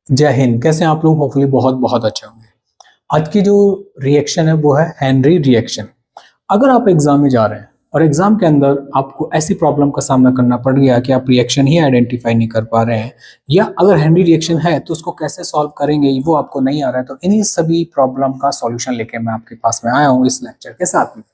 जय हिंद। कैसे हैं आप लोग? होपफुली बहुत बहुत अच्छे होंगे। आज की जो रिएक्शन है वो है हेनरी रिएक्शन। अगर आप एग्जाम में जा रहे हैं और एग्जाम के अंदर आपको ऐसी प्रॉब्लम का सामना करना पड़ गया कि आप रिएक्शन ही आइडेंटिफाई नहीं कर पा रहे हैं, या अगर हेनरी रिएक्शन है तो उसको कैसे सॉल्व करेंगे वो आपको नहीं आ रहा है, तो इन्हीं सभी प्रॉब्लम का सॉल्यूशन लेके मैं आपके पास में आया हूँ इस लेक्चर के साथ में।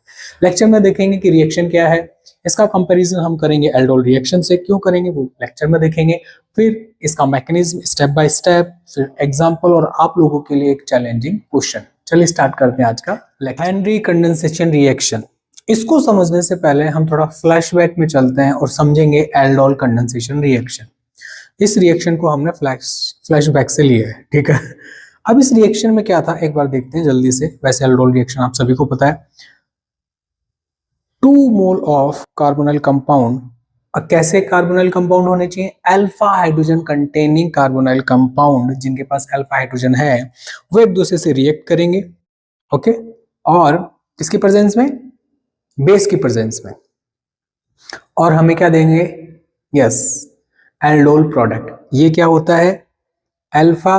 लेक्चर में देखेंगे कि रिएक्शन क्या है, इसका कंपैरिजन हम करेंगे एल्डोल रिएक्शन से, क्यों करेंगे वो लेक्चर में देखेंगे। फिर इसका मैकेनिज्म स्टेप बाय स्टेप, फिर एग्जांपल और आप लोगों के लिए एक चैलेंजिंग क्वेश्चन। चलिए स्टार्ट करते हैं आज का लेक्चर। हेनरी कंडेंसेशन रिएक्शन, इसको समझने से पहले हम थोड़ा फ्लैशबैक में चलते हैं और समझेंगे एल्डोल कंडेंसेशन रिएक्शन। इस रिएक्शन को हमने फ्लैशबैक से लिया है, ठीक है। अब इस रिएक्शन में क्या था एक बार देखते हैं जल्दी से। वैसे एल्डोल रिएक्शन आप सभी को पता है, 2 मोल ऑफ कार्बोनिल कंपाउंड, कैसे कार्बोनिल कंपाउंड होने चाहिए? Alpha hydrogen containing carbonyl compound, जिनके पास अल्फा हाइड्रोजन है वो एक दूसरे से रिएक्ट करेंगे, ओके। और किसकी प्रेजेंस में? बेस की प्रेजेंस में। और हमें क्या देंगे? Yes, aldol product. ये क्या होता है? अल्फा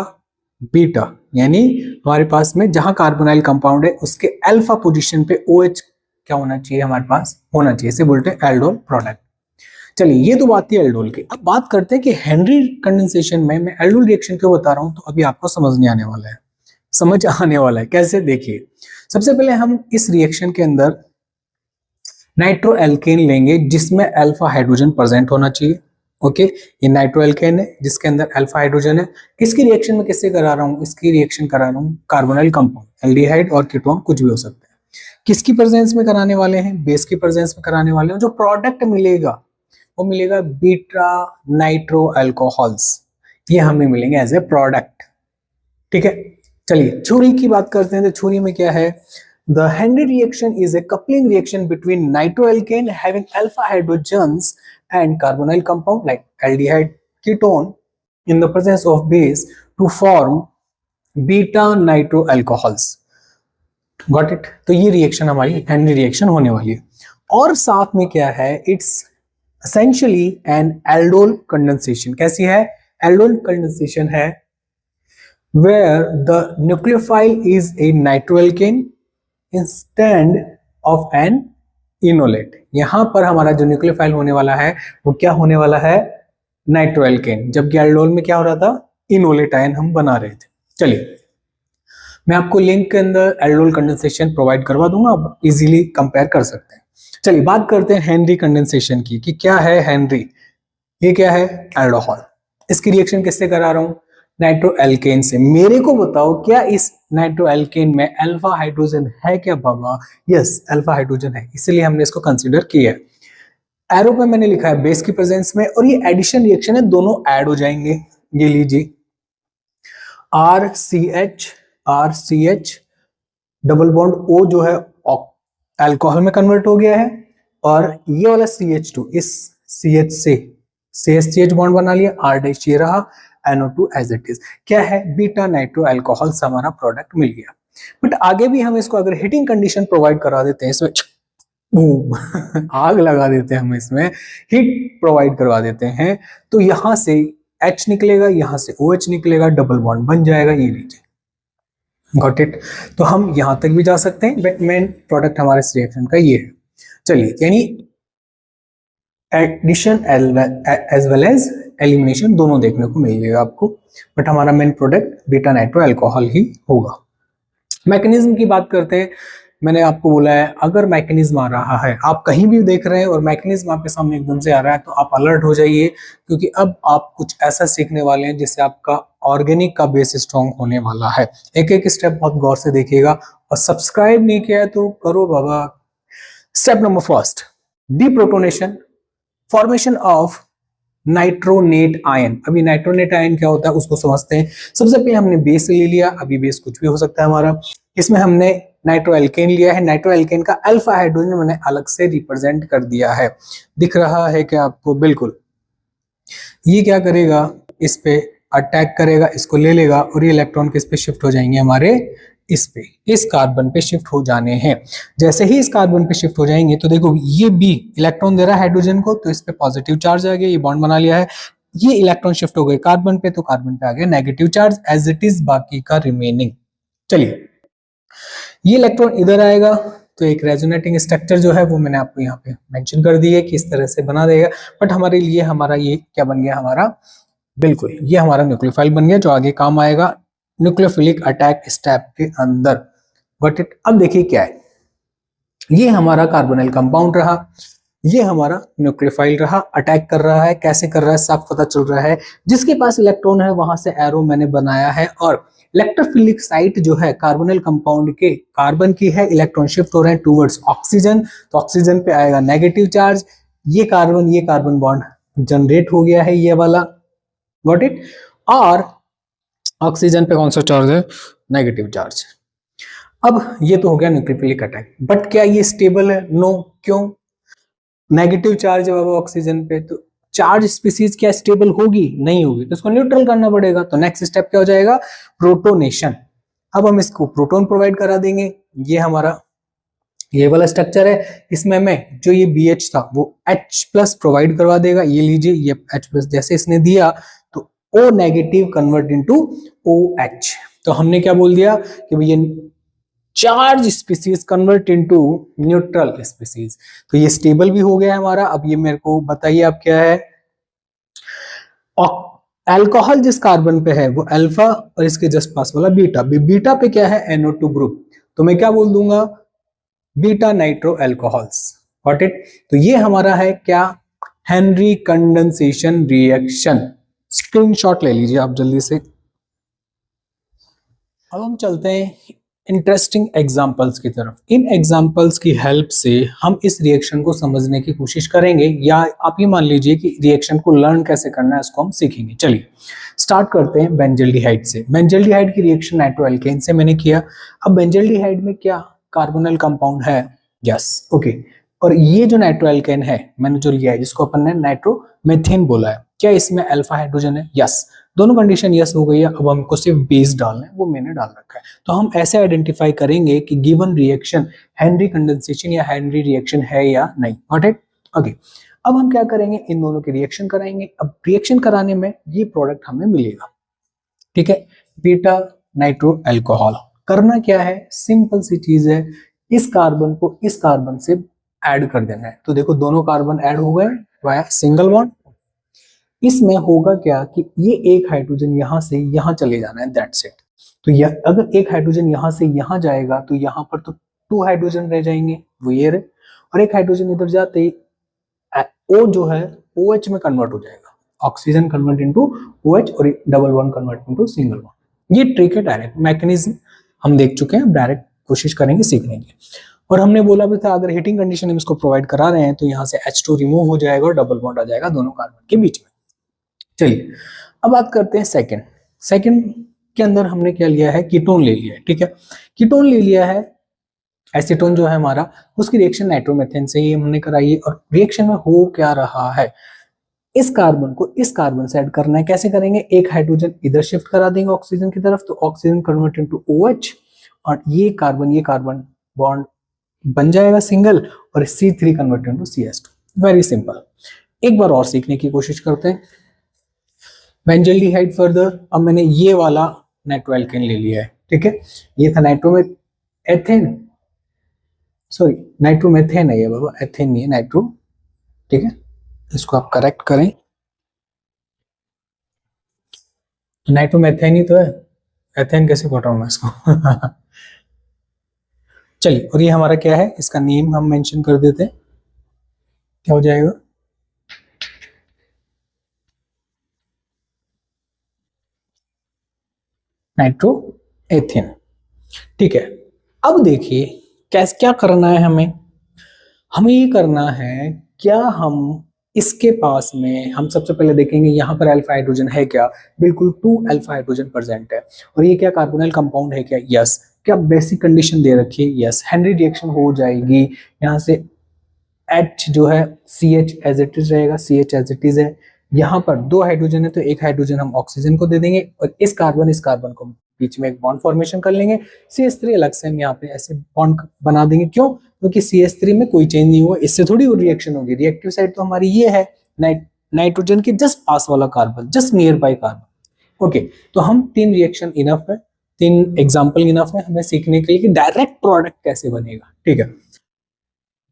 बीटा, यानी हमारे पास में जहां कार्बोनिल कंपाउंड है उसके अल्फा पोजीशन पे OH क्या होना चाहिए? हमारे पास होना चाहिए। इसे बोलते हैं एल्डोल प्रोडक्ट। चलिए ये तो बात थी एल्डोल की। अब बात करते हैं कि हेनरी कंडेंसेशन में मैं एल्डोल रिएक्शन क्यों बता रहा हूं, तो अभी आपको समझ आने वाला है। कैसे? देखिए, सबसे पहले हम इस रिएक्शन के अंदर नाइट्रो एल्केन लेंगे जिसमें अल्फा हाइड्रोजन प्रेजेंट होना चाहिए, ओके। ये नाइट्रो एल्केन है जिसके अंदर अल्फा हाइड्रोजन है। इसकी रिएक्शन में किससे करा रहा हूं? इसकी रिएक्शन करा रहा हूं कार्बोनिल कंपाउंड, एल्डिहाइड और कीटोन, कुछ भी हो सकता है। किसकी प्रेजेंस में कराने वाले हैं? बेस की प्रेजेंस में कराने वाले हैं। जो प्रोडक्ट मिलेगा वो मिलेगा बीटा नाइट्रो अल्कोहल्स, ये हमें मिलेंगे एज ए प्रोडक्ट, ठीक है। चलिए छुरी की बात करते हैं, तो छुरी में क्या है? The Henry reaction is a coupling reaction between nitroalkane having alpha hydrogens and carbonyl compound like aldehyde ketone in the presence of base to form beta nitro alcohols. Got it? तो ये रिएक्शन हमारी Henry reaction होने वाली है। और साथ में क्या है? It's essentially an aldol condensation। कैसी है? aldol condensation है where the nucleophile is a nitroalkane instead of an enolate। यहां पर हमारा जो न्यूक्लियोफाइल होने वाला है वो क्या होने वाला है? नाइट्रोएल्केन, जबकि एल्डोल में क्या हो रहा था? इनोलेट आयन हम बना रहे थे। चलिए मैं आपको लिंक के अंदर एल्डोल कंडेंसेशन प्रोवाइड करवा दूंगा, आप इजीली कंपेयर कर सकते हैं। चलिए बात करते हैं हेनरी कंडेंसेशन की कि क्या है हेनरी। ये क्या है? एल्कोहल। इसकी रिएक्शन किससे करा रहा हूं? नाइट्रोएल्केन से। मेरे को बताओ क्या इस नाइट्रोएल्केन में अल्फा हाइड्रोजन है क्या बाबा? यस, अल्फा हाइड्रोजन है, इसलिए हमने इसको कंसीडर किया है। एरो पे मैंने लिखा है बेस की प्रेजेंस में, और ये एडिशन रिएक्शन है, दोनों ऐड हो जाएंगे। ये लीजिए RCH डबल बॉन्ड O जो है अल्कोहल में कन्वर्ट हो गया है, और ये वाला CH2 इस CH से CH बॉन्ड बना लिया, R' ये रहा, NO2 एज इट इज। क्या है? बीटा नाइट्रो अल्कोहल से हमारा प्रोडक्ट मिल गया। बट आगे भी हम इसको अगर हीटिंग कंडीशन प्रोवाइड करा देते हैं, इसमें आग लगा देते हैं, हम इसमें हीट प्रोवाइड करवा देते हैं, तो यहां से H निकलेगा, यहां से OH निकलेगा, डबल बॉन्ड बन जाएगा। ये लीजिए, गॉट इट? तो हम यहां तक भी जा सकते हैं, बट मेन प्रोडक्ट हमारे इस रिएक्शन का ये है। चलिए, यानी addition as well as elimination दोनों देखने को मिलेगा आपको, बट हमारा main product beta nitro alcohol ही होगा। मैकेनिज्म की बात करते हैं। मैंने आपको बोला है अगर मैकेनिज्म आ रहा है, आप कहीं भी देख रहे हैं और मैकेनिज्म आपके सामने एकदम से आ रहा है, तो आप अलर्ट हो जाइए, क्योंकि अब आप कुछ ऐसा सीखने वाले हैं जिससे आपका ऑर्गेनिक का बेस स्ट्रॉन्ग होने वाला है। एक एक स्टेप बहुत गौर से देखिएगा, और सब्सक्राइब नहीं किया है तो करो बाबा। Step number first, deprotonation, formation of nitronate ion. अभी नाइट्रोनेट आयन क्या होता है उसको समझते हैं। सबसे पहले हमने बेस ले लिया, अभी बेस कुछ भी हो सकता है हमारा। इसमें हमने नाइट्रोएल्केन लिया है, नाइट्रोएल्केन का अल्फा हाइड्रोजन मैंने अलग से रिप्रेजेंट कर दिया है, दिख रहा है क्या आपको? बिल्कुल। ये क्या करेगा? इस पे अटैक करेगा, इसको ले लेगा, और ये इलेक्ट्रॉन किस पे शिफ्ट हो जाएंगे? हमारे इस पे, इस कार्बन पे शिफ्ट हो जाने हैं। जैसे ही इस कार्बन पे शिफ्ट हो जाएंगे तो देखो ये भी इलेक्ट्रॉन दे रहा है हाइड्रोजन को, तो इस पे पॉजिटिव चार्ज आ गया, ये बॉन्ड बना लिया है। ये इलेक्ट्रॉन शिफ्ट हो गए कार्बन पे, तो कार्बन पे आ गया negative charge as it is, बाकी का रिमेनिंग। चलिए ये इलेक्ट्रॉन इधर आएगा, तो एक रेजोनेटिंग स्ट्रक्चर जो है वो मैंने आपको यहाँ पे मेंशन कर दी है कि इस तरह से बना देगा। बट हमारे लिए हमारा ये क्या बन गया, हमारा बिल्कुल ये हमारा न्यूक्लियोफाइल बन गया, जो आगे काम आएगा न्यूक्लियोफिलिक अटैक स्टेप के अंदर। Got it. अब देखिए क्या है, ये हमारा कार्बोनिल कंपाउंड रहा, ये हमारा न्यूक्लियोफाइल रहा, अटैक कर रहा है, कैसे कर रहा है साफ पता चल रहा है। जिसके पास इलेक्ट्रॉन है वहां से एरो मैंने बनाया है, और इलेक्ट्रोफिलिक साइट जो है कार्बोनिल कंपाउंड के कार्बन की है, इलेक्ट्रॉन शिफ्ट हो रहे हैं टूवर्ड्स ऑक्सीजन, तो ऑक्सीजन पे आएगा नेगेटिव चार्ज, ये कार्बन बॉन्ड जनरेट हो गया है ये वाला। Got it. और ऑक्सीजन पे कौन सा चार्ज है, नेगेटिव चार्ज। अब ये तो हो गया न्यूक्लियोफिलिक अटैक, बट क्या ये स्टेबल है, नो। क्यों, नेगेटिव चार्ज है ऑक्सीजन पे, तो चार्ज स्पीसीज क्या स्टेबल होगी, नहीं होगी, तो इसको न्यूट्रल करना पड़ेगा। तो नेक्स्ट स्टेप क्या हो जाएगा, प्रोटोनेशन। अब हम इसको प्रोटॉन प्रोवाइड करा देंगे, ये हमारा ये वाला स्ट्रक्चर है, इसमें हमें जो ये BH था वो H+ प्रोवाइड करवा देगा। ये लीजिए ये H+ जैसे इसने दिया तो O negative convert into OH। तो हमने क्या बोल दिया कि भैया charge species convert into neutral species. तो ये स्टेबल भी हो गया हमारा। अब ये मेरे को बताइए आप क्या है, अल्कोहल जिस कार्बन पे है वो अल्फा, और इसके जस्ट पास वाला बीटा, बीटा पे क्या है NO2 ग्रुप, तो मैं क्या बोल दूंगा, beta nitro alcohols. Got it. तो ये हमारा है क्या, हेनरी कंडेंसेशन रिएक्शन। स्क्रीनशॉट ले लीजिए आप जल्दी से। अब हम चलते हैं इंटरेस्टिंग एग्जाम्पल्स की तरफ। इन एग्जाम्पल्स की हेल्प से हम इस रिएक्शन को समझने की कोशिश करेंगे, या आप ये मान लीजिए कि रिएक्शन को लर्न कैसे करना है इसको हम सीखेंगे। चलिए स्टार्ट करते हैं बेंजल्डिहाइड से। बेंजल्डिहाइड की रिएक्शन नाइट्रोएल्केन से मैंने किया। अब बेंजल्डिहाइड में क्या कार्बोनिल कंपाउंड है, यस, ओके। और ये जो नाइट्रोएल्केन है मैंने जो लिया है, जिसको अपन ने नाइट्रोमेथेन बोला है, क्या इसमें अल्फा हाइड्रोजन है, यस। दोनों कंडीशन यस हो गई है। अब हमको सिर्फ बेस डालना है, वो मैंने डाल रखा है। तो हम ऐसे आइडेंटिफाई करेंगे कि गिवन रिएक्शन हेनरी कंडेंसेशन या हेनरी रिएक्शन है या नहीं। Got it, okay. अब हम क्या करेंगे, इन दोनों की रिएक्शन कराएंगे। अब रिएक्शन कराने में ये प्रोडक्ट हमें मिलेगा, ठीक है, बीटा नाइट्रो अल्कोहल। करना क्या है, सिंपल सी चीज है, इस कार्बन को इस कार्बन से ऐड कर देना है। तो देखो दोनों कार्बन ऐड हो गए वाया सिंगल बॉन्ड। इसमें होगा क्या कि ये एक हाइड्रोजन यहां से यहां चले जाना है, दैट्स इट। तो अगर एक हाइड्रोजन यहां से यहां जाएगा तो यहां पर तो 2 हाइड्रोजन रह जाएंगे, वो ये रहे, और एक हाइड्रोजन इधर जाते ही O जो है OH में कन्वर्ट हो जाएगा, ऑक्सीजन कन्वर्ट इनटू OH, और double bond convert into single bond. ये ट्रिक है, डायरेक्ट मैकेनिज्म हम देख चुके हैं, डायरेक्ट कोशिश करेंगे सीखने की। और हमने बोला भी था अगर हीटिंग कंडीशन हम इसको प्रोवाइड करा रहे हैं तो यहाँ से H2 रिमूव हो जाएगा और डबल बॉन्ड आ जाएगा दोनों कार्बन के बीच में। चलिए अब बात करते हैं सेकंड के अंदर हमने क्या लिया है, कीटोन ले लिया है, ठीक है। कीटोन ले लिया है, एसीटोन जो है हमारा, उसकी रिएक्शन नाइट्रोमेथेन से ही हमने कराई है। और रिएक्शन में हो क्या रहा है, इस कार्बन को इस कार्बन से ऐड करना है। कैसे करेंगे, एक हाइड्रोजन इधर शिफ्ट करा देंगे ऑक्सीजन की तरफ, तो ऑक्सीजन कन्वर्ट इनटू OH, और ये कार्बन बॉन्ड बन जाएगा सिंगल, और C3 convert into CS2। Very simple. एक बार और सीखने की कोशिश करते हैं बेंजल्डिहाइड फर्दर। अब मैंने ये वाला नाइट्रोएल्केन ले लिया है, ठीक है। ये था नाइट्रोमेथेन है ये बाबा, एथेन नहीं है, नाइट्रो, ठीक है। इसको आप करेक्ट करें, नाइट्रोमेथेन ही तो है, एथेन कैसे पढ़ रहा हूं मैं इसको चलिए, और ये हमारा क्या है, इसका नेम हम मेंशन कर देते हैं, क्या हो जाएगा, नाइट्रोएथेन, ठीक है। अब देखिए क्या करना है हमें ये करना है, क्या हम इसके पास में हम सबसे पहले देखेंगे यहाँ पर अल्फा हाइड्रोजन है क्या, बिल्कुल 2 अल्फा हाइड्रोजन प्रेजेंट है। और ये क्या कार्बोनिल कंपाउंड है क्या, यस। क्या बेसिक कंडीशन दे रखी है, यस। हेनरी रिएक्शन हो जाएगी, यहाँ से H जो है CH एज इट इज रहेगा, CH एज इट इज है। यहाँ पर 2 हाइड्रोजन है तो एक हाइड्रोजन हम ऑक्सीजन को दे देंगे, और इस कार्बन को बीच में एक बॉन्ड फॉर्मेशन कर लेंगे। CH3 अलग से हम यहाँ पे ऐसे बॉन्ड बना देंगे, क्यों, क्योंकि CH3 में कोई चेंज नहीं हुआ, इससे थोड़ी रिएक्शन होगी। रिएक्टिव साइड तो हमारी ये है नाइट्रोजन के जस्ट पास वाला carbon, just near by carbon. Okay, तो हम 3 रिएक्शन इनफ है, 3 एग्जाम्पल इनफ है हमें सीखने के लिए कि डायरेक्ट प्रोडक्ट कैसे बनेगा। ठीक है,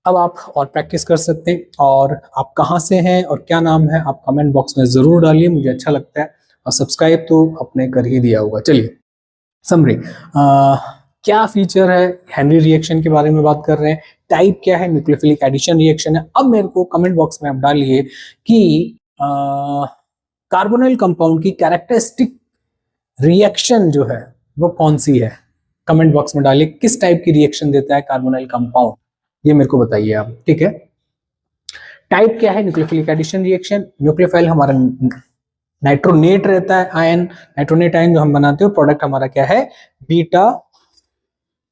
अब आप और प्रैक्टिस कर सकते हैं। और आप कहाँ से हैं और क्या नाम है आप कमेंट बॉक्स में जरूर डालिए, मुझे अच्छा लगता है। और सब्सक्राइब तो आपने कर ही दिया होगा। चलिए समरी, क्या फीचर है, हेनरी रिएक्शन के बारे में बात कर रहे हैं, टाइप क्या है, न्यूक्लियोफिलिक एडिशन रिएक्शन है। अब मेरे को कमेंट बॉक्स में आप डालिए कि कार्बोनिल कंपाउंड की कैरेक्टरिस्टिक रिएक्शन जो है वो कौन सी है। कमेंट बॉक्स में डालिए किस टाइप की रिएक्शन देता है कार्बोनिल कंपाउंड, ये मेरे को बताइए आप। ठीक है, टाइप क्या है, न्यूक्लियोफिलिक एडिशन रिएक्शन। न्यूक्लियोफाइल हमारा नाइट्रोनेट रहता है, आयन, नाइट्रोनेट आयन जो हम बनाते हो, प्रोडक्ट हमारा क्या है, beta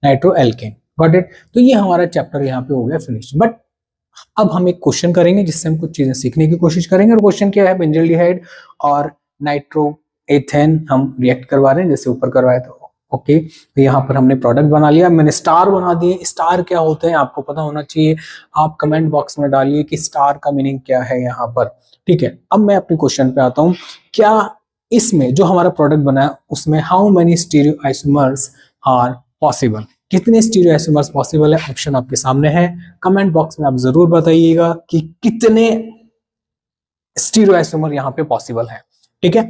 nitro alkene. Got it. तो ये हमारा चैप्टर यहाँ पे हो गया फिनिश। बट अब हम एक क्वेश्चन करेंगे जिससे हम कुछ चीजें सीखने की कोशिश करेंगे। और क्वेश्चन क्या है, बेंजल्डिहाइड और नाइट्रो एथेन हम रिएक्ट करवा रहे हैं जैसे ऊपर करवाए तो। ओके, तो यहाँ पर हमने प्रोडक्ट बना लिया, मैंने स्टार बना दिए। स्टार क्या होते हैं आपको पता होना चाहिए, आप कमेंट बॉक्स में डालिए कि स्टार का मीनिंग क्या है यहाँ पर। ठीक है, अब मैं अपने क्वेश्चन पे आता हूँ। क्या इसमें जो हमारा प्रोडक्ट बना है उसमें how many stereoisomers are possible, कितने स्टीरियो आइसोमर्स पॉसिबल है। ऑप्शन आपके सामने है, कमेंट बॉक्स में आप जरूर बताइएगा कि कितने स्टीरियो आइसोमर यहाँ पे पॉसिबल है। ठीक है,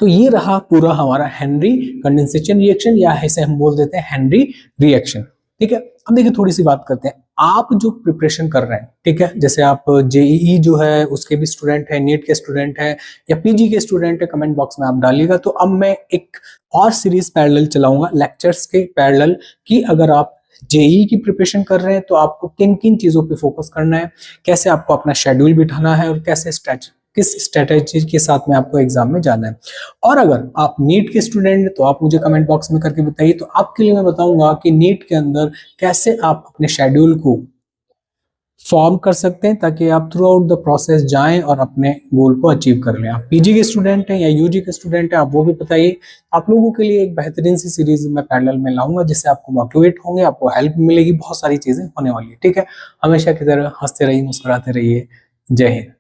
तो ये रहा पूरा हमारा हेनरी कंडेंसेशन रिएक्शन, या ऐसे हम बोल देते हैं हेनरी रिएक्शन। ठीक है, अब देखिए थोड़ी सी बात करते हैं। आप जो प्रिपरेशन कर रहे हैं, ठीक है, जैसे आप जेईई जो है उसके भी स्टूडेंट है, नीट के स्टूडेंट है या पीजी के स्टूडेंट है, कमेंट बॉक्स में आप डालिएगा। तो अब मैं एक और सीरीज पैरेलल चलाऊंगा लेक्चर्स के पैरेलल, कि अगर आप जेईई की प्रिपरेशन कर रहे हैं तो आपको किन किन चीजों पे फोकस करना है, कैसे आपको अपना शेड्यूल बिठाना है और कैसे किस स्ट्रेटेजी के साथ में आपको एग्जाम में जाना है। और अगर आप नीट के स्टूडेंट हैं तो आप मुझे कमेंट बॉक्स में करके बताइए, तो आपके लिए मैं बताऊंगा कि नीट के अंदर कैसे आप अपने शेड्यूल को फॉर्म कर सकते हैं ताकि आप थ्रू आउट द प्रोसेस जाएं और अपने गोल को अचीव कर लें। आप पीजी के स्टूडेंट हैं या यूजी के स्टूडेंट हैं, आप वो भी बताइए। आप लोगों के लिए एक बेहतरीन सी सीरीज मैं पैरेलल में लाऊंगा जिससे आपको मोटिवेट होंगे, आपको हेल्प मिलेगी, बहुत सारी चीजें होने वाली है। ठीक है, हमेशा की तरह हंसते रहिए, मुस्कुराते रहिए। जय हिंद।